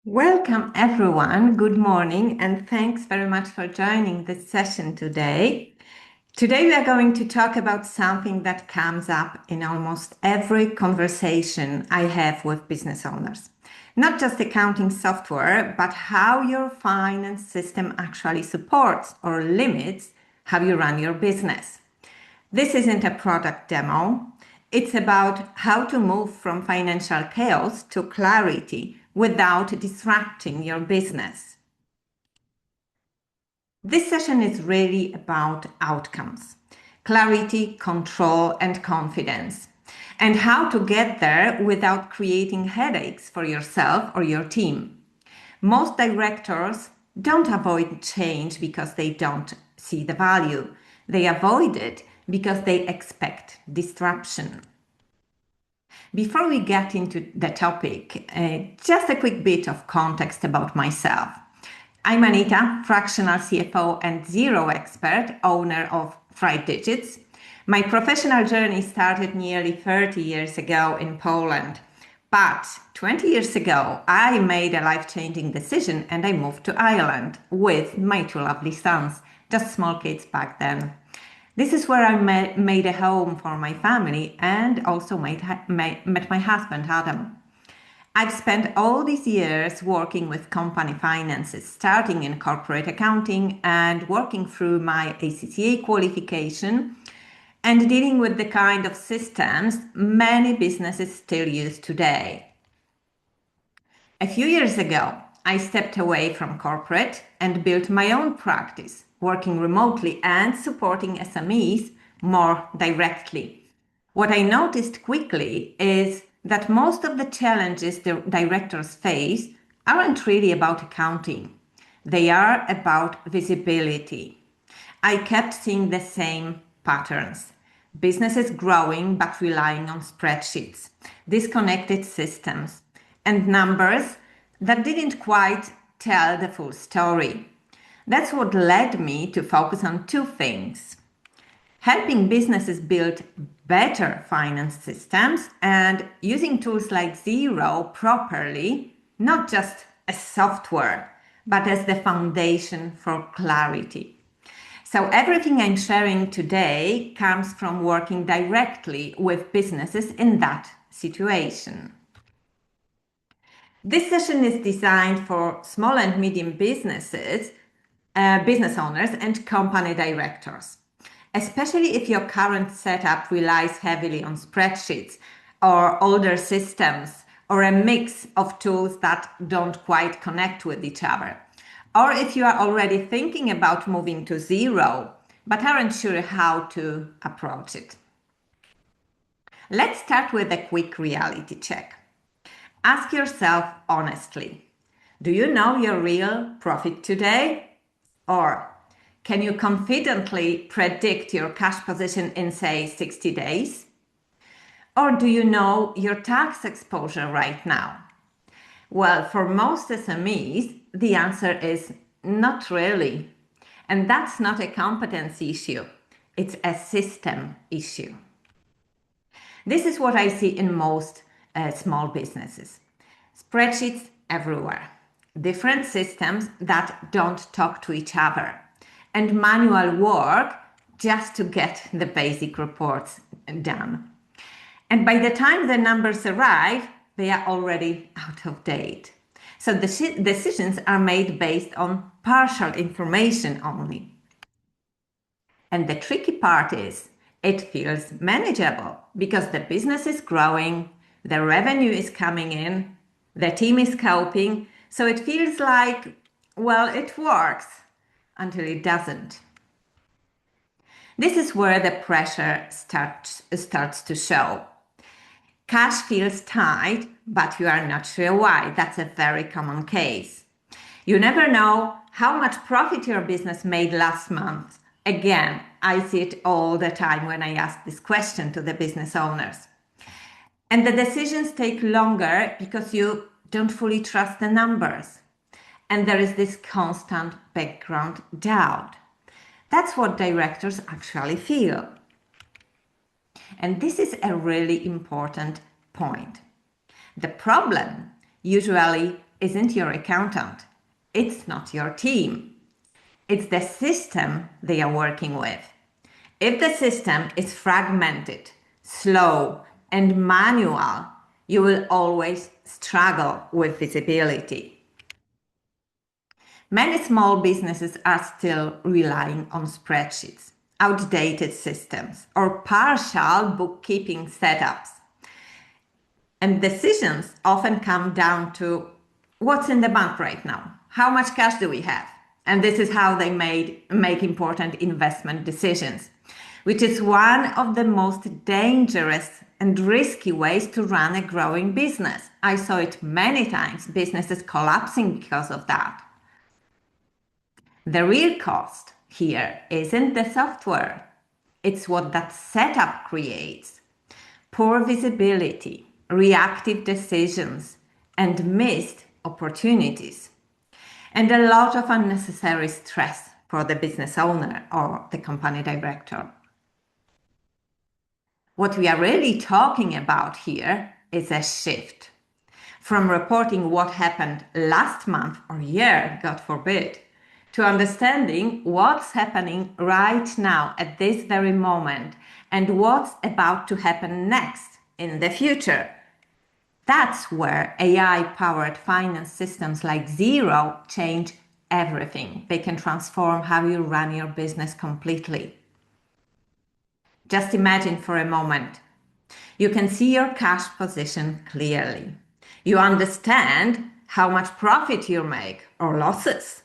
Welcome, everyone. Good morning, and thanks very much for joining this session today. Today, we are going to talk about something that comes up in almost every conversation I have with business owners. Not just accounting software, but how your finance system actually supports or limits how you run your business. This isn't a product demo. It's about how to move from financial chaos to clarity without disrupting your business. This session is really about outcomes, clarity, control, and confidence, and how to get there without creating headaches for yourself or your team. Most directors don't avoid change because they don't see the value. They avoid it because they expect disruption. Before we get into the topic, just a quick bit of context about myself. I'm Anita, Fractional CFO and Xero expert, owner of 5Digits. My professional journey started nearly 30 years ago in Poland. But 20 years ago, I made a life-changing decision and I moved to Ireland with my two lovely sons, just small kids back then. This is where I made a home for my family and also met my husband, Adam. I've spent all these years working with company finances, starting in corporate accounting and working through my ACCA qualification and dealing with the kind of systems many businesses still use today. A few years ago, I stepped away from corporate and built my own practice, working remotely and supporting SMEs more directly. What I noticed quickly is that most of the challenges the directors face aren't really about accounting. They are about visibility. I kept seeing the same patterns. Businesses growing but relying on spreadsheets, disconnected systems, and numbers that didn't quite tell the full story. That's what led me to focus on two things: helping businesses build better finance systems and using tools like Xero properly, not just as software, but as the foundation for clarity. So everything I'm sharing today comes from working directly with businesses in that situation. This session is designed for small and medium businesses, business owners, and company directors, especially if your current setup relies heavily on spreadsheets or older systems or a mix of tools that don't quite connect with each other. Or if you are already thinking about moving to Xero, but aren't sure how to approach it. Let's start with a quick reality check. Ask yourself honestly, do you know your real profit today? Or can you confidently predict your cash position in, say, 60 days? Or do you know your tax exposure right now? Well, for most SMEs, the answer is not really. And that's not a competence issue, it's a system issue. This is what I see in most small businesses. Spreadsheets everywhere, different systems that don't talk to each other, and manual work just to get the basic reports done. And by the time the numbers arrive, they are already out of date. So the decisions are made based on partial information only. And the tricky part is it feels manageable because the business is growing, the revenue is coming in, the team is coping. So it feels like, well, it works until it doesn't. This is where the pressure starts to show. Cash feels tight, but you are not sure why. That's a very common case. You never know how much profit your business made last month. Again, I see it all the time when I ask this question to the business owners. And the decisions take longer because you don't fully trust the numbers. And there is this constant background doubt. That's what directors actually feel. And this is a really important point. The problem usually isn't your accountant. It's not your team. It's the system they are working with. If the system is fragmented, slow, and manual, you will always struggle with visibility. Many small businesses are still relying on spreadsheets, outdated systems, or partial bookkeeping setups. And decisions often come down to what's in the bank right now? How much cash do we have? And this is how they make important investment decisions, which is one of the most dangerous and risky ways to run a growing business. I saw it many times, businesses collapsing because of that. The real cost here isn't the software. It's what that setup creates. Poor visibility, reactive decisions, and missed opportunities. And a lot of unnecessary stress for the business owner or the company director. What we are really talking about here is a shift from reporting what happened last month or year, God forbid, to understanding what's happening right now at this very moment and what's about to happen next in the future. That's where AI-powered finance systems like Xero change everything. They can transform how you run your business completely. Just imagine for a moment. You can see your cash position clearly. You understand how much profit you make or losses.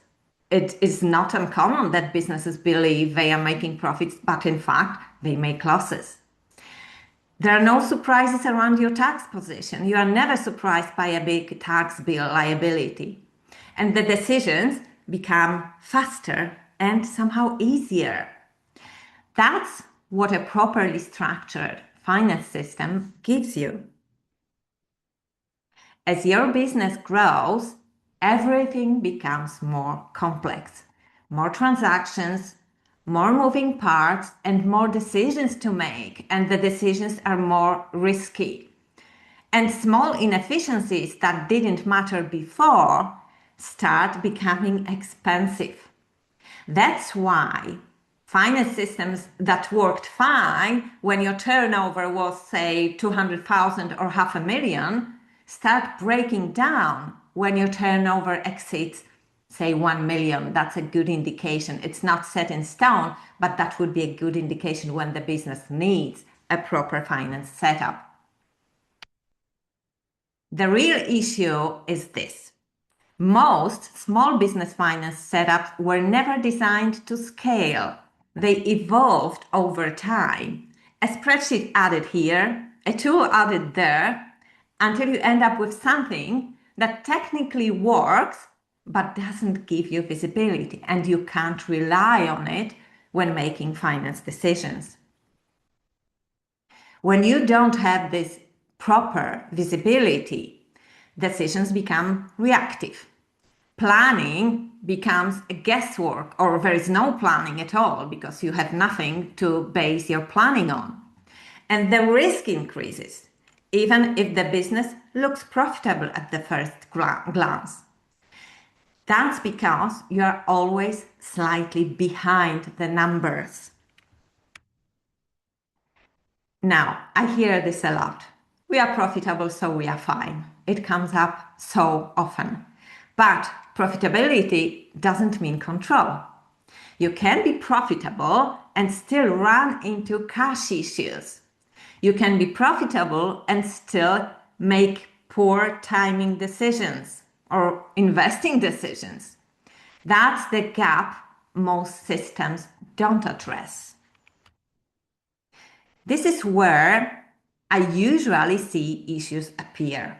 It is not uncommon that businesses believe they are making profits, but in fact, they make losses. There are no surprises around your tax position. You are never surprised by a big tax bill liability. And the decisions become faster and somehow easier. That's what a properly structured finance system gives you. As your business grows, everything becomes more complex. More transactions, more moving parts, and more decisions to make, and the decisions are more risky. And small inefficiencies that didn't matter before start becoming expensive. That's why finance systems that worked fine when your turnover was, say, 200,000 or 500,000 start breaking down when your turnover exceeds, say, 1 million. That's a good indication. It's not set in stone, but that would be a good indication when the business needs a proper finance setup. The real issue is this. Most small business finance setups were never designed to scale. They evolved over time. A spreadsheet added here, a tool added there, until you end up with something that technically works, but doesn't give you visibility, and you can't rely on it when making finance decisions. When you don't have this proper visibility, decisions become reactive. Planning becomes a guesswork, or there is no planning at all because you have nothing to base your planning on. And the risk increases, even if the business looks profitable at the first glance. That's because you are always slightly behind the numbers. Now, I hear this a lot. We are profitable, so we are fine. It comes up so often. But profitability doesn't mean control. You can be profitable and still run into cash issues. You can be profitable and still make poor timing decisions or investing decisions. That's the gap most systems don't address. This is where I usually see issues appear.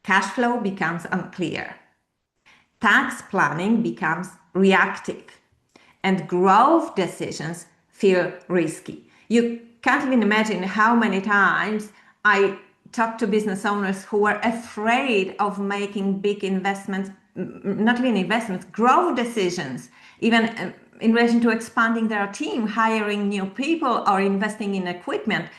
Cash flow becomes unclear. Tax planning becomes reactive. And growth decisions feel risky. You can't even imagine how many times I talked to business owners who were afraid of making big investments, not even investments, growth decisions, even in relation to expanding their team, hiring new people or investing in equipment.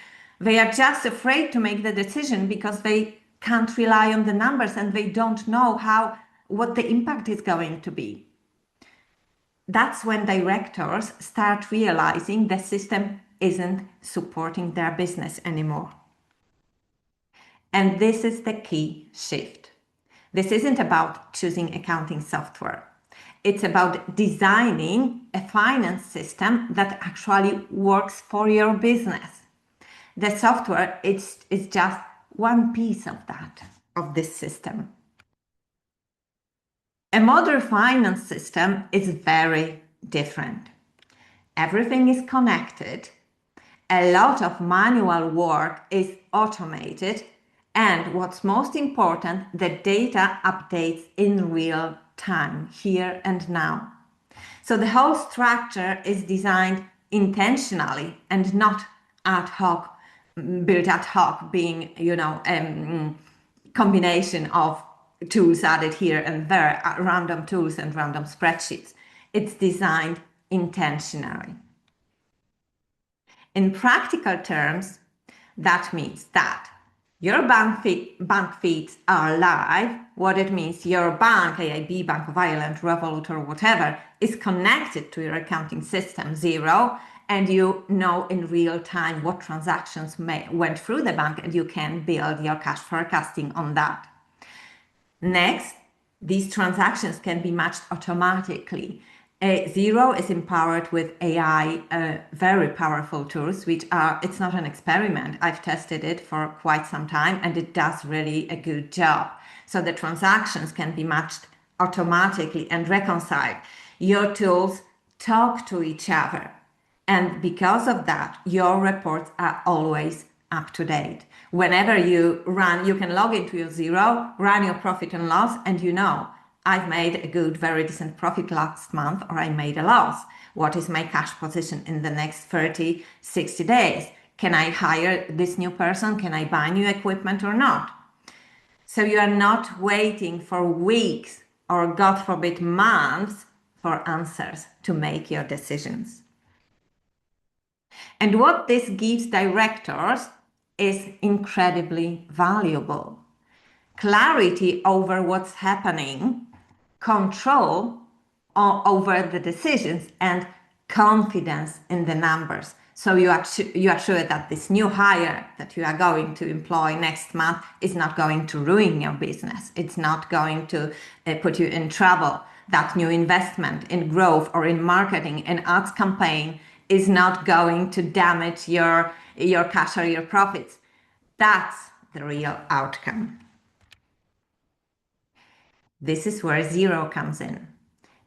They are just afraid to make the decision because they can't rely on the numbers and they don't know what the impact is going to be. That's when directors start realizing the system isn't supporting their business anymore. And this is the key shift. This isn't about choosing accounting software. It's about designing a finance system that actually works for your business. The software is just one piece of this system. A modern finance system is very different. Everything is connected. A lot of manual work is automated. And what's most important, the data updates in real time, here and now. So the whole structure is designed intentionally and not ad hoc, built ad hoc, being, combination of tools added here and there, random tools and random spreadsheets. It's designed intentionally. In practical terms, that means that your bank feeds are live. What it means, your bank, AIB, Bank of Ireland, Revolut, or whatever, is connected to your accounting system, Xero, and you know in real time what transactions went through the bank, and you can build your cash forecasting on that. Next, these transactions can be matched automatically. Xero is empowered with AI, very powerful tools, which it's not an experiment. I've tested it for quite some time and it does really a good job. So the transactions can be matched automatically and reconciled. Your tools talk to each other. And because of that, your reports are always up to date. Whenever you can log into your Xero, run your profit and loss, and I've made a good, very decent profit last month, or I made a loss. What is my cash position in the next 30, 60 days? Can I hire this new person? Can I buy new equipment or not? So you are not waiting for weeks or, God forbid, months for answers to make your decisions. And what this gives directors is incredibly valuable. Clarity over what's happening, control over the decisions, and confidence in the numbers. So you are sure that this new hire that you are going to employ next month is not going to ruin your business. It's not going to put you in trouble. That new investment in growth or in marketing and ads campaign is not going to damage your cash or your profits. That's the real outcome. This is where Xero comes in.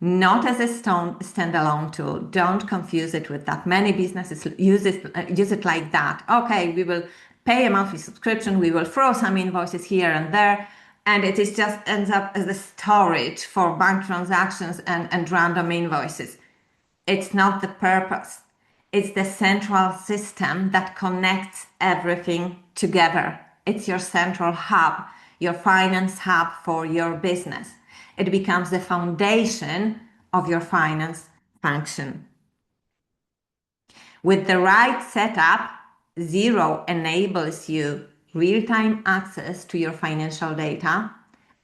Not as a standalone tool. Don't confuse it with that. Many businesses use it like that. Okay, we will pay a monthly subscription. We will throw some invoices here and there. And it is just ends up as a storage for bank transactions and random invoices. It's not the purpose. It's the central system that connects everything together. It's your central hub, your finance hub for your business. It becomes the foundation of your finance function. With the right setup, Xero enables you real-time access to your financial data,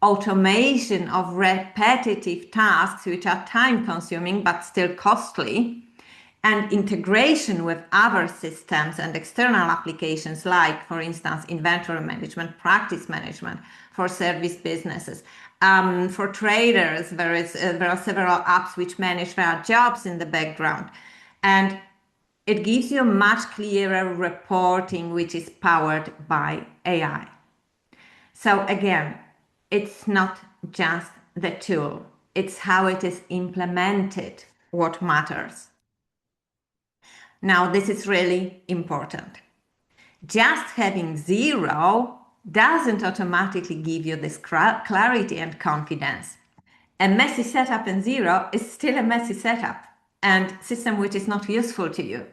automation of repetitive tasks which are time-consuming but still costly, and integration with other systems and external applications like, for instance, inventory management, practice management for service businesses. For traders, there are several apps which manage their jobs in the background. And it gives you much clearer reporting, which is powered by AI. So again, it's not just the tool, it's how it is implemented what matters. Now, this is really important. Just having Xero doesn't automatically give you this clarity and confidence. A messy setup in Xero is still a messy setup and system which is not useful to you.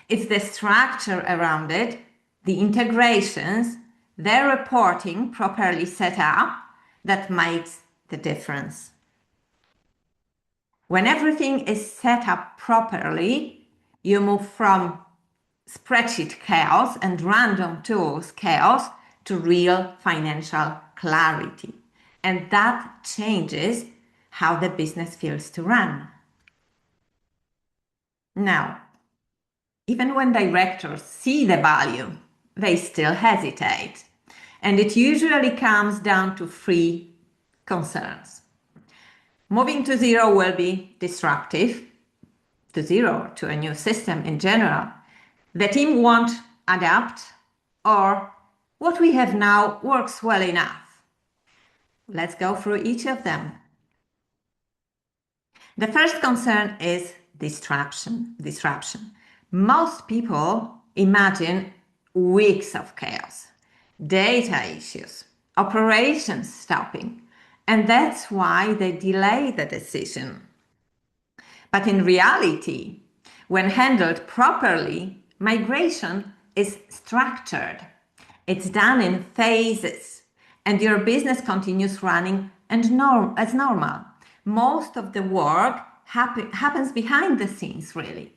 It's the structure around it, the integrations, the reporting properly set up that makes the difference. When everything is set up properly, you move from spreadsheet chaos and random tools chaos to real financial clarity. And that changes how the business feels to run. Now, even when directors see the value, they still hesitate. And it usually comes down to three concerns. Moving to Xero will be disruptive, to Xero, to a new system in general. The team won't adapt, or what we have now works well enough. Let's go through each of them. The first concern is disruption. Most people imagine weeks of chaos, data issues, operations stopping, and that's why they delay the decision. But in reality, when handled properly, migration is structured. It's done in phases, and your business continues running as normal. Most of the work happens behind the scenes, really.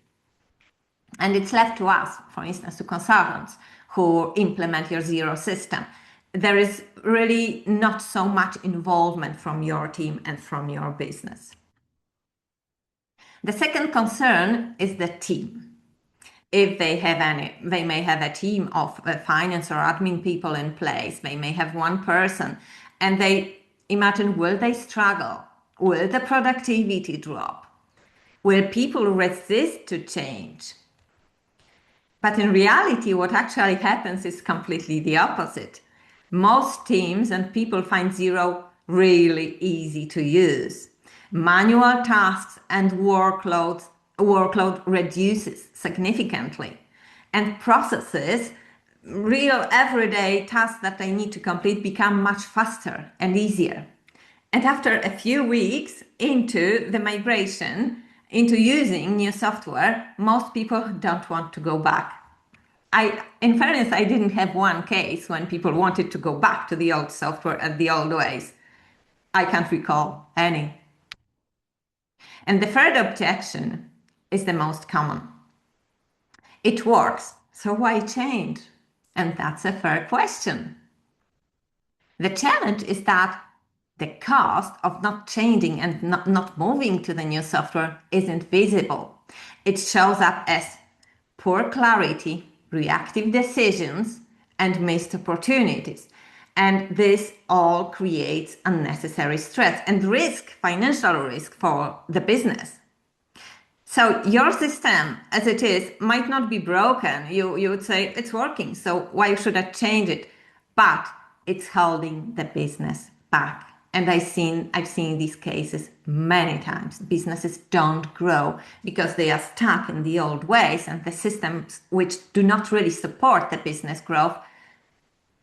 And it's left to us, for instance, to consultants who implement your Xero system. There is really not so much involvement from your team and from your business. The second concern is the team. If they may have a team of finance or admin people in place. They may have one person, and they imagine, will they struggle? Will the productivity drop? Will people resist to change? But in reality, what actually happens is completely the opposite. Most teams and people find Xero really easy to use. Manual tasks and workload reduces significantly. And processes, real everyday tasks that they need to complete, become much faster and easier. And after a few weeks into the migration, into using new software, most people don't want to go back. In fairness, I didn't have one case when people wanted to go back to the old software and the old ways. I can't recall any. And the third objection is the most common. It works, so why change? And that's a fair question. The challenge is that the cost of not changing and not moving to the new software isn't visible. It shows up as poor clarity, reactive decisions, and missed opportunities. And this all creates unnecessary stress and financial risk for the business. So your system as it is might not be broken. You would say it's working, so why should I change it? But it's holding the business back. And I've seen these cases many times. Businesses don't grow because they are stuck in the old ways and the systems which do not really support the business growth.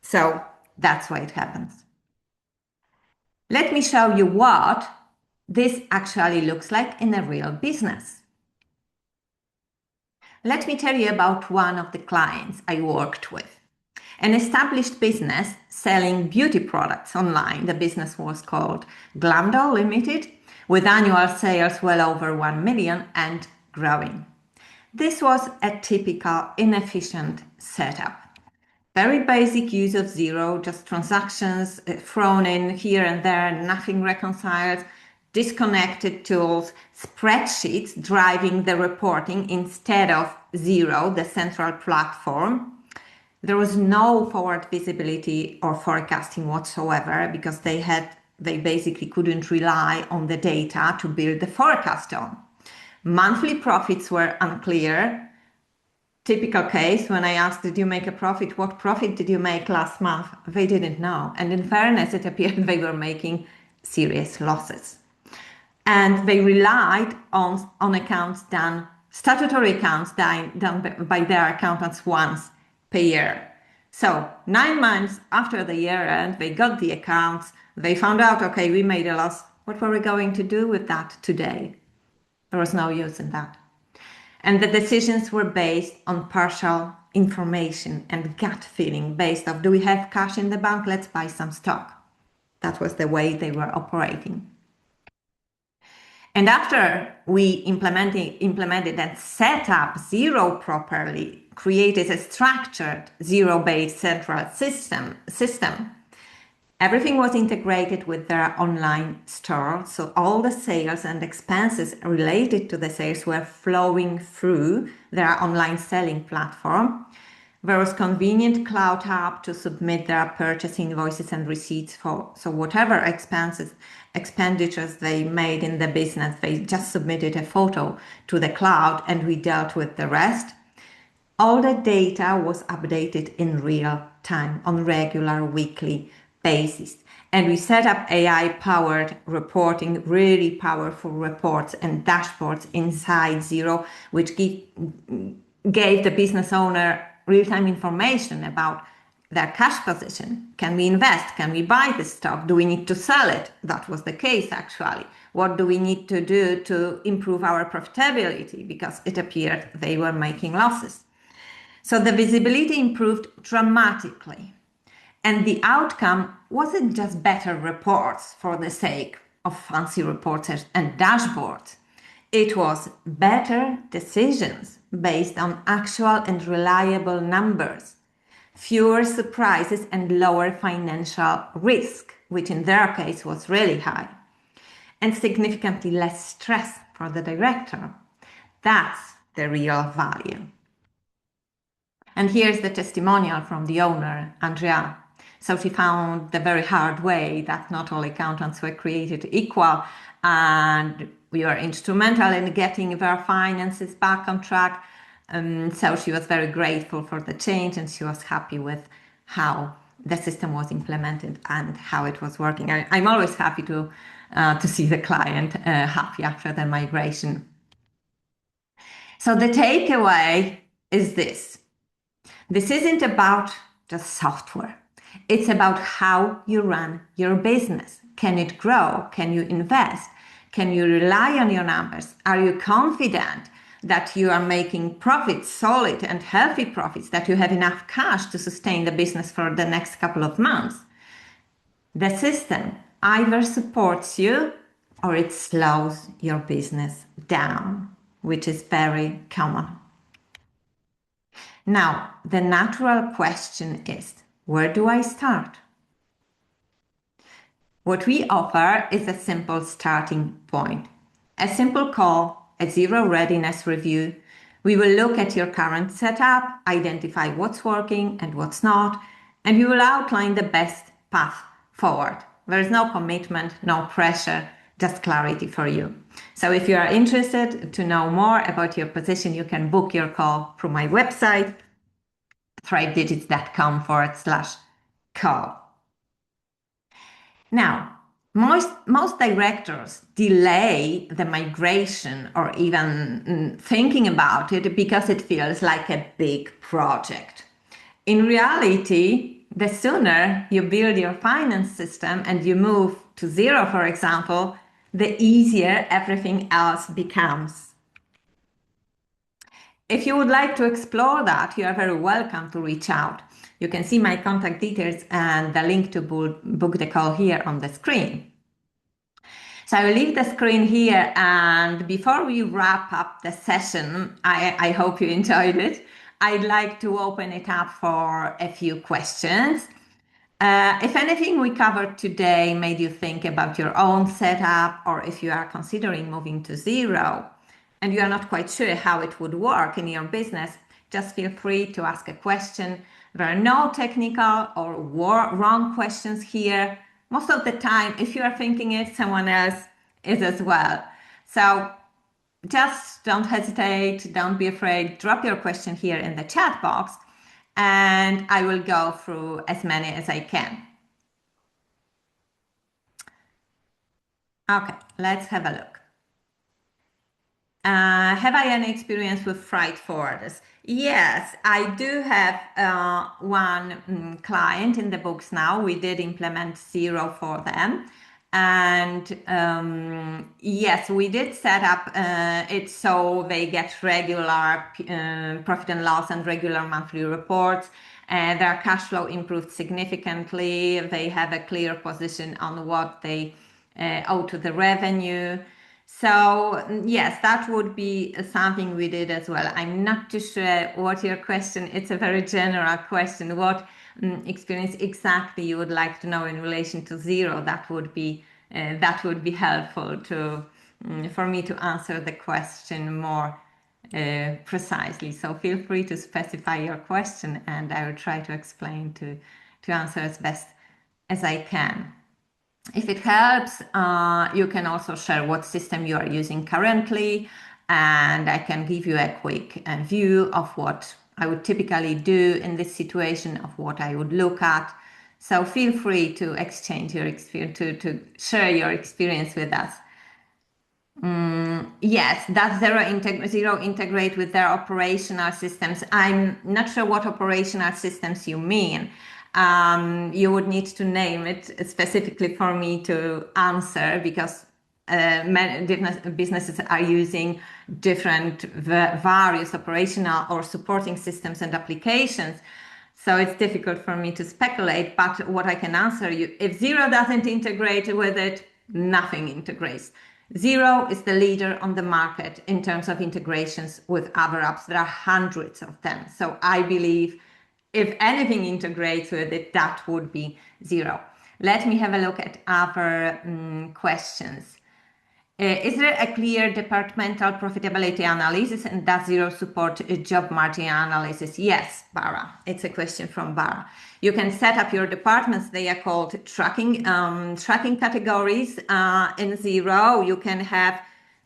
So that's why it happens. Let me show you what this actually looks like in a real business. Let me tell you about one of the clients I worked with. An established business selling beauty products online. The business was called Glamdoll Limited, with annual sales well over 1 million and growing. This was a typical inefficient setup. Very basic use of Xero, just transactions thrown in here and there, nothing reconciled, disconnected tools, spreadsheets driving the reporting instead of Xero, the central platform. There was no forward visibility or forecasting whatsoever because they basically couldn't rely on the data to build the forecast on. Monthly profits were unclear. Typical case, when I asked, did you make a profit? What profit did you make last month? They didn't know. And in fairness, it appeared they were making serious losses. And they relied on accounts done, statutory accounts done by their accountants once per year. So 9 months after the year end, they got the accounts, they found out, okay, we made a loss. What were we going to do with that today? There was no use in that. And the decisions were based on partial information and gut feeling based on, do we have cash in the bank? Let's buy some stock. That was the way they were operating. And after we implemented and set up Xero properly, created a structured Xero-based central system, everything was integrated with their online store. So all the sales and expenses related to the sales were flowing through their online selling platform. There was convenient cloud hub to submit their purchase invoices and receipts for, so whatever expenditures they made in the business, they just submitted a photo to the cloud and we dealt with the rest. All the data was updated in real time on regular weekly basis. And we set up AI-powered reporting, really powerful reports and dashboards inside Xero, which gave the business owner real-time information about their cash position. Can we invest? Can we buy this stock? Do we need to sell it? That was the case, actually. What do we need to do to improve our profitability? Because it appeared they were making losses. So the visibility improved dramatically. And the outcome wasn't just better reports for the sake of fancy reports and dashboards. It was better decisions based on actual and reliable numbers, fewer surprises and lower financial risk, which in their case was really high, and significantly less stress for the director. That's the real value. And here's the testimonial from the owner, Andrea. So she found the very hard way that not all accountants were created equal, and we were instrumental in getting their finances back on track. So she was very grateful for the change, and she was happy with how the system was implemented and how it was working. I'm always happy to see the client happy after the migration. So the takeaway is this. This isn't about just software. It's about how you run your business. Can it grow? Can you invest? Can you rely on your numbers? Are you confident that you are making profits, solid and healthy profits, that you have enough cash to sustain the business for the next couple of months? The system either supports you or it slows your business down, which is very common. Now, the natural question is, where do I start? What we offer is a simple starting point. A simple call, a Xero readiness review. We will look at your current setup, identify what's working and what's not, and we will outline the best path forward. There is no commitment, no pressure, just clarity for you. So if you are interested to know more about your position, you can book your call through my website, thrivedigits.com/call. Now, most directors delay the migration or even thinking about it because it feels like a big project. In reality, the sooner you build your finance system and you move to Xero, for example, the easier everything else becomes. If you would like to explore that, you are very welcome to reach out. You can see my contact details and the link to book the call here on the screen. So I will leave the screen here, and before we wrap up the session, I hope you enjoyed it, I'd like to open it up for a few questions. If anything we covered today made you think about your own setup, or if you are considering moving to Xero and you are not quite sure how it would work in your business, just feel free to ask a question. There are no technical or wrong questions here. Most of the time, if you are thinking it, someone else is as well. So just don't hesitate, don't be afraid, drop your question here in the chat box and I will go through as many as I can. Okay, let's have a look. Have I any experience with freight forwarders? Yes, I do have one client in the books now. We did implement Xero for them. And yes, we did set up it so they get regular profit and loss and regular monthly reports. Their cash flow improved significantly. They have a clear position on what they owe to the revenue. So yes, that would be something we did as well. I'm not too sure what your question. It's a very general question. What experience exactly you would like to know in relation to Xero? That would be helpful to for me to answer the question more precisely. So feel free to specify your question, and I will try to explain to answer as best as I can. If it helps, you can also share what system you are using currently, and I can give you a quick view of what I would typically do in this situation, of what I would look at. So feel free to exchange your experience, to share your experience with us. Yes, does Xero integrate with their operational systems? I'm not sure what operational systems you mean. You would need to name it specifically for me to answer, because many different businesses are using different various operational or supporting systems and applications. So it's difficult for me to speculate, but what I can answer you, if Xero doesn't integrate with it, nothing integrates. Xero is the leader on the market in terms of integrations with other apps. There are hundreds of them. So I believe if anything integrates with it, that would be Xero. Let me have a look at other questions. Is there a clear departmental profitability analysis, and does Xero support a job margin analysis? Yes, Bara. It's a question from Bara. You can set up your departments. They are called tracking categories in Xero. You can have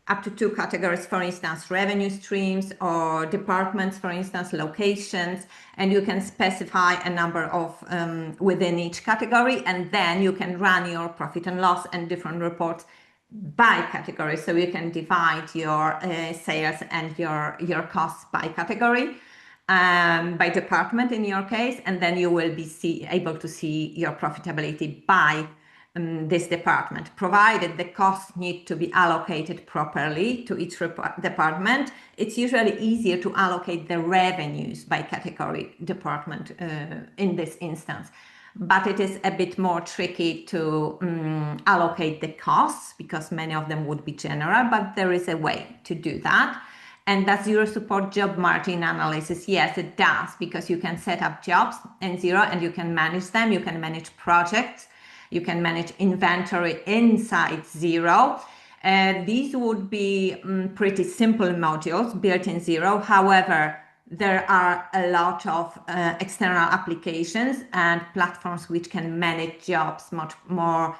up to 2 categories, for instance, revenue streams, or departments, for instance, locations, and you can specify a number of within each category, and then you can run your profit and loss and different reports by category. So you can divide your sales and your costs by category, by department in your case, and then you will be able to see your profitability by this department. Provided the costs need to be allocated properly to each department, it's usually easier to allocate the revenues by category department in this instance. But it is a bit more tricky to allocate the costs, because many of them would be general, but there is a way to do that. And does Xero support job margin analysis? Yes, it does, because you can set up jobs in Xero and you can manage them. You can manage projects. You can manage inventory inside Xero. These would be pretty simple modules built in Xero. However, there are a lot of external applications and platforms which can manage jobs much more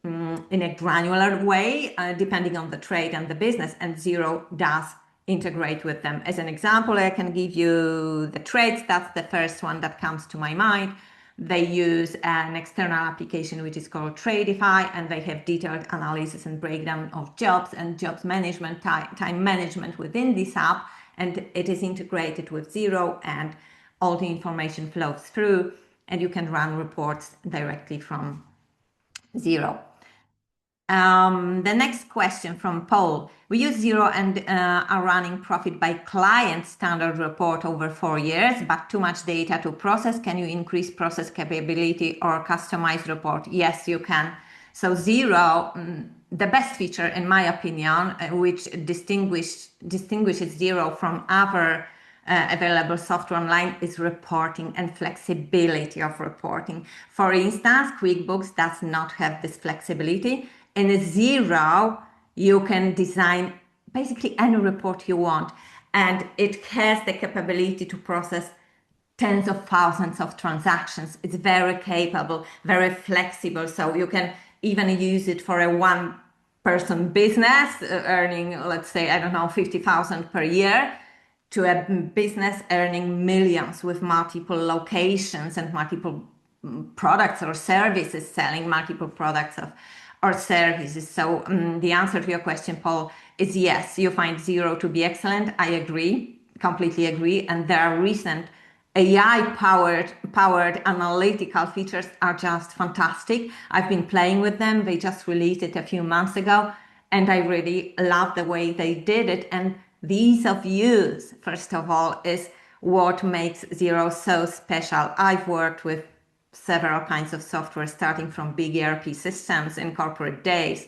in a granular way, depending on the trade and the business, and Xero does integrate with them. As an example, I can give you the trades. That's the first one that comes to my mind. They use an external application which is called Tradeify, and they have detailed analysis and breakdown of jobs and jobs management, time management within this app, and it is integrated with Xero, and all the information flows through, and you can run reports directly from Xero. The next question from Paul. We use Xero and are running profit by client standard report over 4 years, but too much data to process. Can you increase process capability or customize report? Yes, you can. So Xero, the best feature, in my opinion, which distinguishes Xero from other available software online, is reporting and flexibility of reporting. For instance, QuickBooks does not have this flexibility. In Xero, you can design basically any report you want, and it has the capability to process tens of thousands of transactions. It's very capable, very flexible, so you can even use it for a one-person business earning, let's say, I don't know, 50,000 per year, to a business earning millions with multiple locations and multiple products or services, selling multiple products or services. So the answer to your question, Paul, is yes. You find Xero to be excellent. I agree, completely agree. And there are recent AI-powered analytical features are just fantastic. I've been playing with them. They just released it a few months ago, and I really love the way they did it. And the ease of use, first of all, is what makes Xero so special. I've worked with several kinds of software, starting from big ERP systems in corporate days,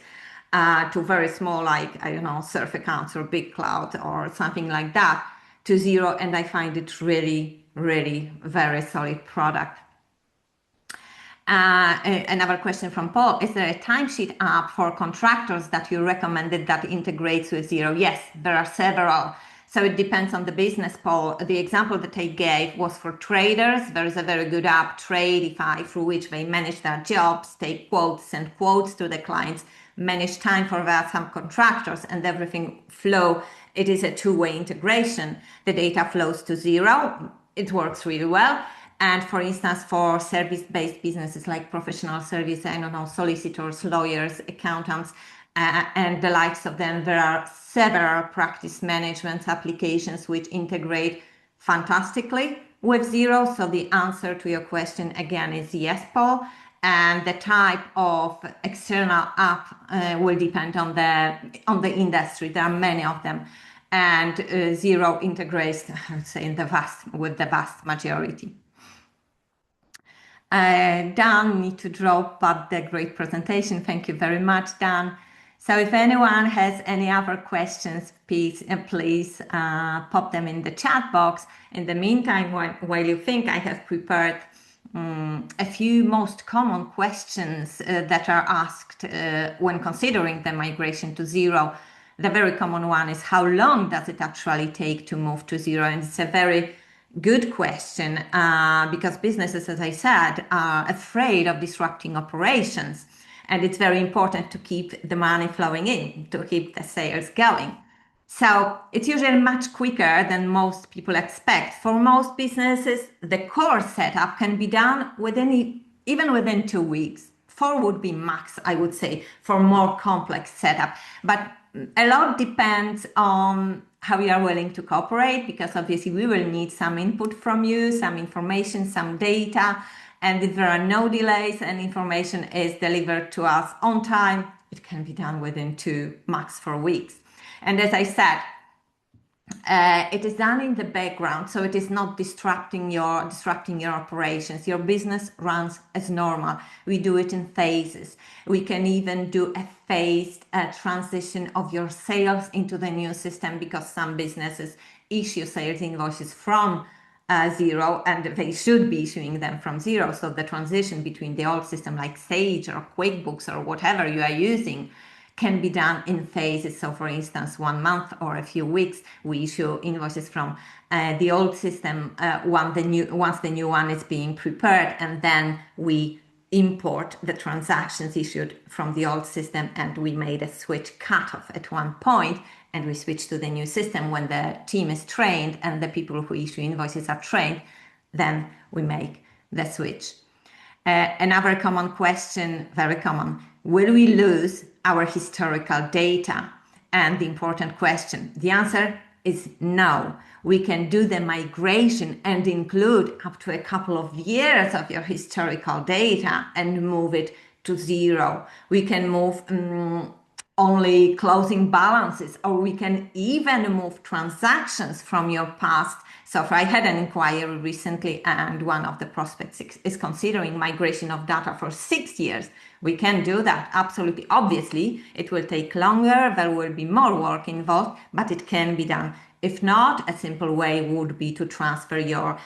to very small, like, I don't know, surf accounts or big cloud or something like that, to Xero. And I find it really, really very solid product. Another question from Paul: is there a timesheet app for contractors that you recommended that integrates with Xero? Yes, there are several. So it depends on the business, Paul. The example that I gave was for traders. There is a very good app, Tradify, through which they manage their jobs, take quotes, send quotes to the clients, manage time for their subcontractors, and everything flow. It is a two-way integration. The data flows to Xero. It works really well. And for instance, for service-based businesses like professional service, I don't know, solicitors, lawyers, accountants, and the likes of them, there are several practice management applications which integrate fantastically with Xero. So the answer to your question again is yes, Paul. And the type of external app will depend on the industry. There are many of them, and Xero integrates, I would say, with the vast majority. Dan, need to drop, but the great presentation. Thank you very much, Dan. So if anyone has any other questions, please pop them in the chat box. In the meantime, while you think, I have prepared a few most common questions that are asked when considering the migration to Xero. The very common one is, how long does it actually take to move to Xero? And it's a very good question because businesses, as I said, are afraid of disrupting operations. And it's very important to keep the money flowing in, to keep the sales going. So it's usually much quicker than most people expect. For most businesses, the core setup can be done even within 2 weeks. 4 would be max, I would say, for more complex setup. But a lot depends on how you are willing to cooperate, because obviously we will need some input from you, some information, some data. And if there are no delays and information is delivered to us on time, it can be done within 2, max 4 weeks. And as I said, it is done in the background, so it is not disrupting your operations. Your business runs as normal. We do it in phases. We can even do a phased transition of your sales into the new system, because some businesses issue sales invoices from Xero, and they should be issuing them from Xero. So the transition between the old system like Sage or QuickBooks or whatever you are using can be done in phases. So for instance, 1 month or a few weeks, we issue invoices from the old system once the new one is being prepared, and then we import the transactions issued from the old system, and we made a switch cutoff at one point, and we switch to the new system when the team is trained and the people who issue invoices are trained. Then we make the switch. Another common question, very common: will we lose our historical data? And the important question, the answer is no. We can do the migration and include up to a couple of years of your historical data and move it to Xero. We can move only closing balances, or we can even move transactions from your past. So I had an inquiry recently, and one of the prospects is considering migration of data for 6 years. We can do that, absolutely. Obviously, it will take longer, there will be more work involved, but it can be done. If not, a simple way would be to transfer your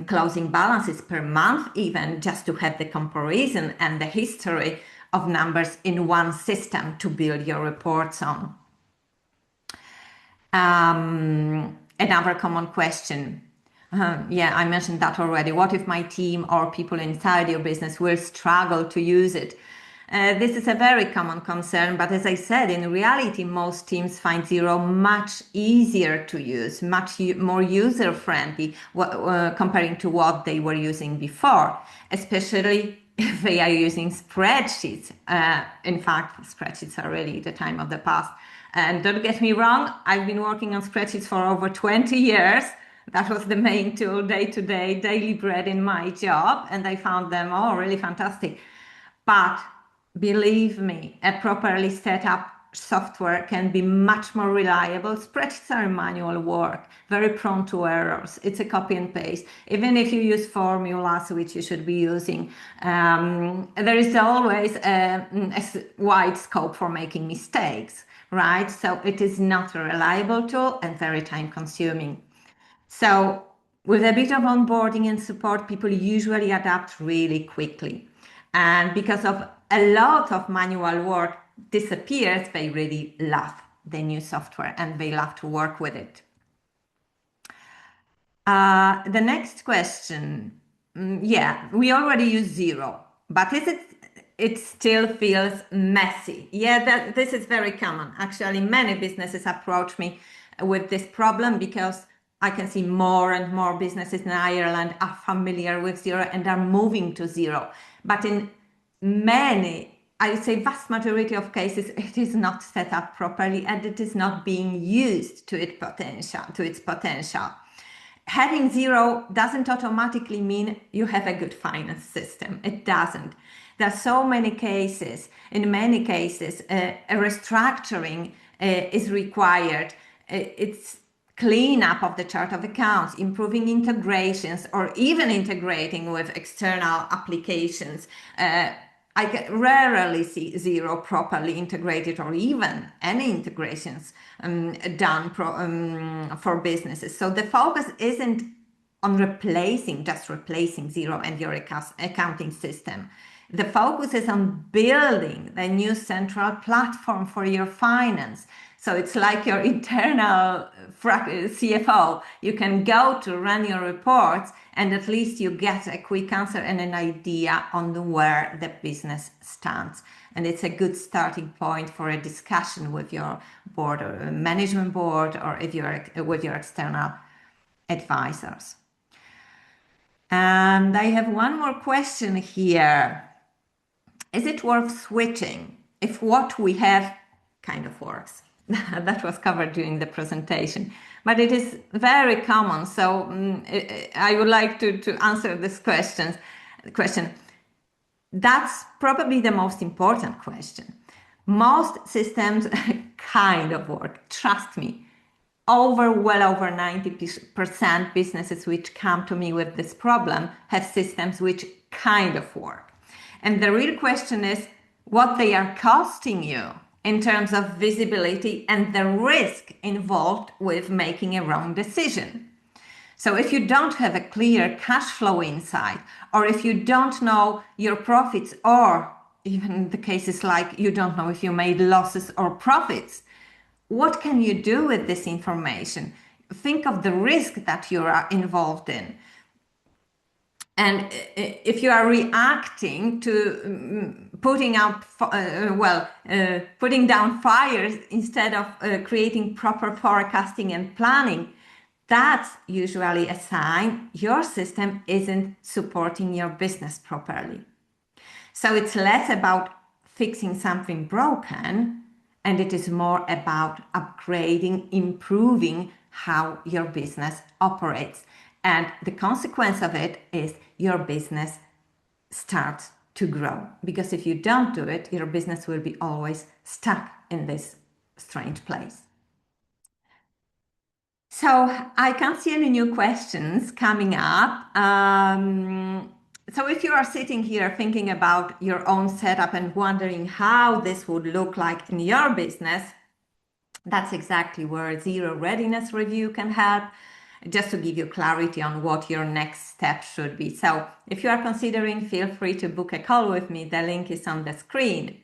closing balances per month, even just to have the comparison and the history of numbers in one system to build your reports on. Another common question. I mentioned that already. What if my team or people inside your business will struggle to use it? This is a very common concern, but as I said, in reality, most teams find Xero much easier to use, much more user-friendly comparing to what they were using before, especially if they are using spreadsheets. In fact, spreadsheets are really the time of the past. And don't get me wrong, I've been working on spreadsheets for over 20 years. That was the main tool, day-to-day, daily bread in my job, and I found them all really fantastic. But believe me, a properly set up software can be much more reliable. Spreadsheets are manual work, very prone to errors. It's a copy and paste. Even if you use formulas, which you should be using, there is always a wide scope for making mistakes, right? So it is not a reliable tool and very time consuming. So with a bit of onboarding and support, people usually adapt really quickly. And because of a lot of manual work disappears, they really love the new software and they love to work with it. The next question, yeah, we already use Xero, but it still feels messy. Yeah, this is very common. Actually, many businesses approach me with this problem because I can see more and more businesses in Ireland are familiar with Xero and are moving to Xero. But in many, I would say vast majority of cases, it is not set up properly and it is not being used to its potential. Having Xero doesn't automatically mean you have a good finance system. It doesn't. There are so many cases, in many cases, a restructuring is required. It's cleanup of the chart of accounts, improving integrations, or even integrating with external applications. I rarely see Xero properly integrated or even any integrations done for businesses. So the focus isn't on just replacing Xero and your accounting system. The focus is on building the new central platform for your finance. So it's like your internal CFO. You can go to run your reports and at least you get a quick answer and an idea on where the business stands. And it's a good starting point for a discussion with your board or management board or if you're with your external advisors. And I have one more question here. Is it worth switching if what we have kind of works? That was covered during the presentation, but it is very common. So I would like to answer this question. That's probably the most important question. Most systems kind of work, trust me. Well over 90% businesses which come to me with this problem have systems which kind of work. And the real question is what they are costing you in terms of visibility and the risk involved with making a wrong decision. So if you don't have a clear cash flow insight, or if you don't know your profits, or even the cases like you don't know if you made losses or profits, what can you do with this information? Think of the risk that you are involved in. And if you are reacting to putting down fires instead of creating proper forecasting and planning, that's usually a sign your system isn't supporting your business properly. So it's less about fixing something broken, and it is more about upgrading, improving how your business operates. And the consequence of it is your business starts to grow. Because if you don't do it, your business will be always stuck in this strange place. So I can't see any new questions coming up. So if you are sitting here thinking about your own setup and wondering how this would look like in your business, that's exactly where Xero Readiness Review can help, just to give you clarity on what your next step should be. So if you are considering, feel free to book a call with me. The link is on the screen.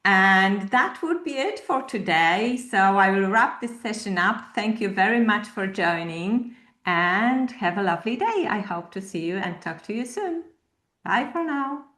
And that would be it for today. So I will wrap this session up. Thank you very much for joining and have a lovely day. I hope to see you and talk to you soon. Bye for now.